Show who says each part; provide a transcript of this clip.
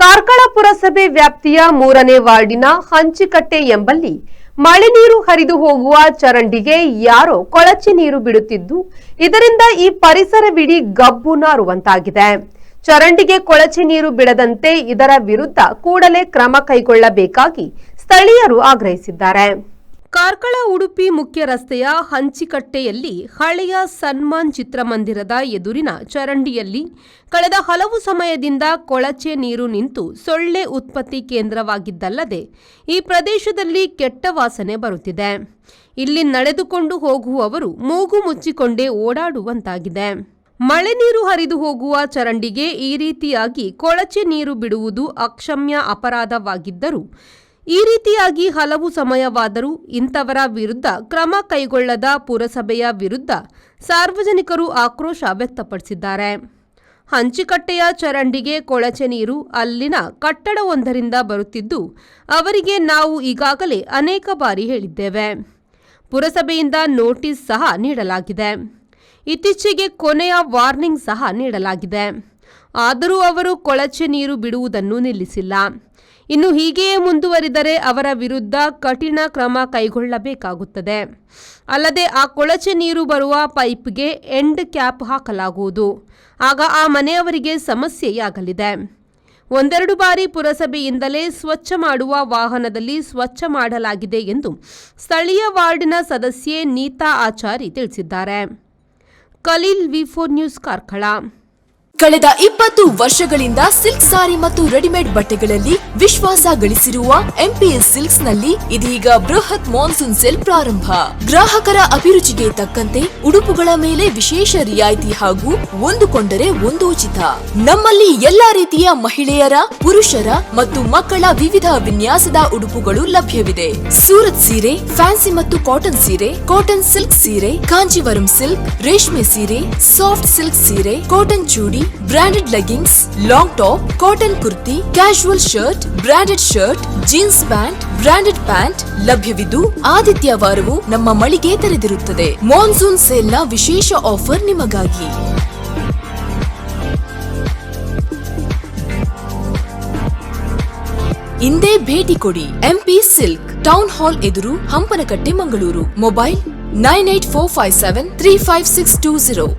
Speaker 1: ಕಾರ್ಕಳ ಪುರಸಭೆ ವ್ಯಾಪ್ತಿಯ 3ನೇ ವಾರ್ಡಿನ ಹಂಚಿಕಟ್ಟೆ ಎಂಬಲ್ಲಿ ಮಳೆ ನೀರು ಹರಿದು ಹೋಗುವ ಚರಂಡಿಗೆ ಯಾರೋ ಕೊಳಚೆ ನೀರು ಬಿಡುತ್ತಿದ್ದು ಇದರಿಂದ ಈ ಪರಿಸರವಿಡೀ ಗಬ್ಬು ನಾರುವಂತಾಗಿದೆ. ಚರಂಡಿಗೆ ಕೊಳಚೆ ನೀರು ಬಿಡದಂತೆ ಇದರ ವಿರುದ್ಧ ಕೂಡಲೇ ಕ್ರಮ ಕೈಗೊಳ್ಳಬೇಕಾಗಿ ಸ್ಥಳೀಯರು ಆಗ್ರಹಿಸಿದ್ದಾರೆ. ಕಾರ್ಕಳ ಉಡುಪಿ ಮುಖ್ಯ ರಸ್ತೆಯ ಹಂಚಿಕಟ್ಟೆಯಲ್ಲಿ ಹಳೆಯ ಸನ್ಮಾನ್ ಚಿತ್ರಮಂದಿರದ ಎದುರಿನ ಚರಂಡಿಯಲ್ಲಿ ಕಳೆದ ಹಲವು ಸಮಯದಿಂದ ಕೊಳಚೆ ನೀರು ನಿಂತು ಸೊಳ್ಳೆ ಉತ್ಪತ್ತಿ ಕೇಂದ್ರವಾಗಿದ್ದಲ್ಲದೆ ಈ ಪ್ರದೇಶದಲ್ಲಿ ಕೆಟ್ಟ ವಾಸನೆ ಬರುತ್ತಿದೆ. ಇಲ್ಲಿ ನಡೆದುಕೊಂಡು ಹೋಗುವವರು ಮೂಗು ಮುಚ್ಚಿಕೊಂಡೇ ಓಡಾಡುವಂತಾಗಿದೆ. ಮಳೆ ನೀರು ಹರಿದು ಹೋಗುವ ಚರಂಡಿಗೆ ಈ ರೀತಿಯಾಗಿ ಕೊಳಚೆ ನೀರು ಬಿಡುವುದು ಅಕ್ಷಮ್ಯ ಅಪರಾಧವಾಗಿದ್ದರೂ ಈ ರೀತಿಯಾಗಿ ಹಲವು ಸಮಯವಾದರೂ ಇಂಥವರ ವಿರುದ್ಧ ಕ್ರಮ ಕೈಗೊಳ್ಳದ ಪುರಸಭೆಯ ವಿರುದ್ಧ ಸಾರ್ವಜನಿಕರು ಆಕ್ರೋಶ ವ್ಯಕ್ತಪಡಿಸಿದ್ದಾರೆ. ಹಂಚಿಕಟ್ಟೆಯ ಚರಂಡಿಗೆ ಕೊಳಚೆ ನೀರು ಅಲ್ಲಿನ ಕಟ್ಟಡವೊಂದರಿಂದ ಬರುತ್ತಿದ್ದು ಅವರಿಗೆ ನಾವು ಈಗಾಗಲೇ ಅನೇಕ ಬಾರಿ ಹೇಳಿದ್ದೇವೆ. ಪುರಸಭೆಯಿಂದ ನೋಟಿಸ್ ಸಹ ನೀಡಲಾಗಿದೆ. ಇತ್ತೀಚೆಗೆ ಕೊನೆಯ ವಾರ್ನಿಂಗ್ ಸಹ ನೀಡಲಾಗಿದೆ. ಆದರೂ ಅವರು ಕೊಳಚೆ ನೀರು ಬಿಡುವುದನ್ನು ನಿಲ್ಲಿಸಿಲ್ಲ. ಇನ್ನು ಹೀಗೆಯೇ ಮುಂದುವರಿದರೆ ಅವರ ವಿರುದ್ಧ ಕಠಿಣ ಕ್ರಮ ಕೈಗೊಳ್ಳಬೇಕಾಗುತ್ತದೆ. ಅಲ್ಲದೆ ಆ ಕೊಳಚೆ ನೀರು ಬರುವ ಪೈಪ್ಗೆ ಎಂಡ್ ಕ್ಯಾಪ್ ಹಾಕಲಾಗುವುದು. ಆಗ ಆ ಮನೆಯವರಿಗೆ ಸಮಸ್ಯೆಯಾಗಲಿದೆ. ಒಂದೆರಡು ಬಾರಿ ಪುರಸಭೆಯಿಂದಲೇ ಸ್ವಚ್ಛ ಮಾಡುವ ವಾಹನದಲ್ಲಿ ಸ್ವಚ್ಛ ಮಾಡಲಾಗಿದೆ ಎಂದು ಸ್ಥಳೀಯ ವಾರ್ಡಿನ ಸದಸ್ಯೆ ನೀತಾ ಆಚಾರಿ ತಿಳಿಸಿದ್ದಾರೆ. ಖಲೀಲ್ ವಿ4 ನ್ಯೂಸ್ ಕಾರ್ಕಳ.
Speaker 2: ಕಳೆದ 20 ವರ್ಷಗಳಿಂದ ಸಿಲ್ಕ್ ಸಾರಿ ಮತ್ತು ರೆಡಿಮೇಡ್ ಬಟ್ಟೆಗಳಲ್ಲಿ ವಿಶ್ವಾಸ ಗಳಿಸಿರುವ ಎಂಪಿಎಸ್ ಸಿಲ್ಕ್ಸ್ ನಲ್ಲಿ ಇದೀಗ ಬೃಹತ್ ಮಾನ್ಸೂನ್ ಸೇಲ್ ಪ್ರಾರಂಭ. ಗ್ರಾಹಕರ ಅಭಿರುಚಿಗೆ ತಕ್ಕಂತೆ ಉಡುಪುಗಳ ಮೇಲೆ ವಿಶೇಷ ರಿಯಾಯಿತಿ ಹಾಗೂ ಒಂದು ಕೊಂಡರೆ ಒಂದು ಉಚಿತ. ನಮ್ಮಲ್ಲಿ ಎಲ್ಲಾ ರೀತಿಯ ಮಹಿಳೆಯರ, ಪುರುಷರ ಮತ್ತು ಮಕ್ಕಳ ವಿವಿಧ ವಿನ್ಯಾಸದ ಉಡುಪುಗಳು ಲಭ್ಯವಿದೆ. ಸೂರತ್ ಸೀರೆ, ಫ್ಯಾನ್ಸಿ ಮತ್ತು ಕಾಟನ್ ಸೀರೆ, ಕಾಟನ್ ಸಿಲ್ಕ್ ಸೀರೆ, ಕಾಂಜೀವರಂ ಸಿಲ್ಕ್, ರೇಷ್ಮೆ ಸೀರೆ, ಸಾಫ್ಟ್ ಸಿಲ್ಕ್ ಸೀರೆ, cotton chudi, branded leggings, long top, cotton kurti, casual shirt, branded shirt, jeans pant, branded pant ಲಭ್ಯವಿದ್ದು ಆದಿತ್ಯವಾರವೂ ನಮ್ಮ ಮಳಿಗೆ ತೆರೆದಿರುತ್ತದೆ. ಮಾನ್ಸೂನ್ ಸೇಲ್ನ ವಿಶೇಷ ಆಫರ್ ನಿಮಗಾಗಿ. ಇಂದೇ ಭೇಟಿ ಕೊಡಿ. ಎಂಪಿ ಸಿಲ್ಕ್, ಟೌನ್ ಹಾಲ್ ಎದುರು, ಹಂಪನಕಟ್ಟೆ, ಮಂಗಳೂರು. ಮೊಬೈಲ್ 9845735620.